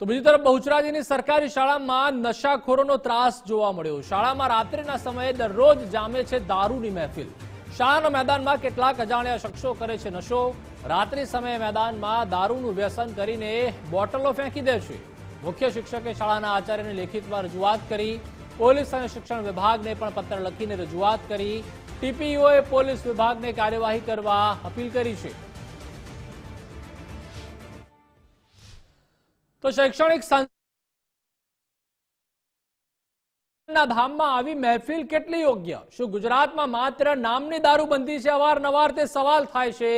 તો બીજી તરફ બહુચરાજીની સરકારી શાળામાં નશાખોરોનો ત્રાસ જોવા મળ્યો। શાળામાં રાત્રિના સમયે દરરોજ જામે છે દારૂની મહેફિલ। શાળાના મેદાનમાં કેટલાક અજાણ્યા શખ્સો કરે છે નશો। રાત્રિ સમયે મેદાનમાં દારૂનું વ્યસન કરીને બોટલો ફેંકી દે છે। મુખ્ય શિક્ષકે શાળાના આચાર્યને લેખિતમાં રજૂઆત કરી। પોલીસ અને શિક્ષણ વિભાગને પણ પત્ર લખીને રજૂઆત કરી। ટીપીઓએ પોલીસ વિભાગને કાર્યવાહી કરવા અપીલ કરી છે। તો શૈક્ષણિક સંસ્થાના ધામમાં આવી મહેફિલ કેટલી યોગ્ય? શું ગુજરાતમાં માત્ર નામની દારૂબંધી છે? અવારનવાર તે સવાલ થાય છે।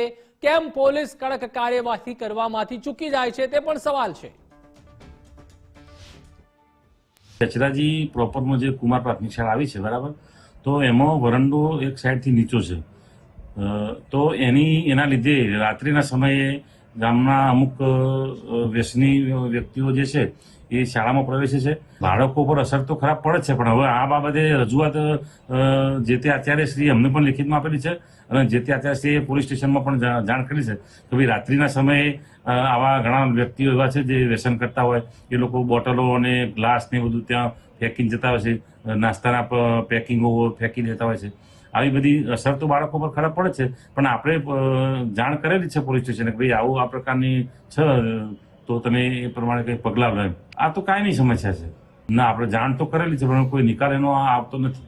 કેમ પોલીસ કડક કાર્યવાહી કરવામાંથી ચૂકી જાય છે તે પણ સવાલ છે। બહુચરાજી પ્રોપરમાં જે કુમાર પ્રાથમિક શાળા આવી છે બરાબર, તો એમાં વરંડો એક સાઈડથી નીચો છે, તો એના લીધે રાત્રિના સમયે ગામના અમુક વ્યસની વ્યક્તિઓ જે છે એ શાળામાં પ્રવેશે છે। બાળકો પર અસર તો ખરાબ પડે છે, પણ હવે આ બાબતે રજૂઆત જે તે આચાર્યશ્રી અમને પણ લેખિતમાં આપેલી છે અને જે તે આચાર્યશ્રીએ પોલીસ સ્ટેશનમાં પણ જાણ કરી છે કે ભાઈ રાત્રિના સમયે આવા ઘણા વ્યક્તિઓ એવા છે જે વ્યસન કરતા હોય, એ લોકો બોટલો અને ગ્લાસ ને બધું ત્યાં ફેંકીને જતા હોય છે, નાસ્તાના પેકિંગો ફેંકી દેતા હોય છે। આવી બધી અસર તો બાળકો પર ખરાબ પડે છે, પણ આપણે જાણ કરેલી છે પોલીસ સ્ટેશને કે ભાઈ આવું આ પ્રકારની છે તો તમે એ પ્રમાણે કંઈ પગલાં લો। આ તો કાયમી સમસ્યા છે ના, આપણે જાણ તો કરેલી છે પણ કોઈ નિકાલ એનો આવતો નથી।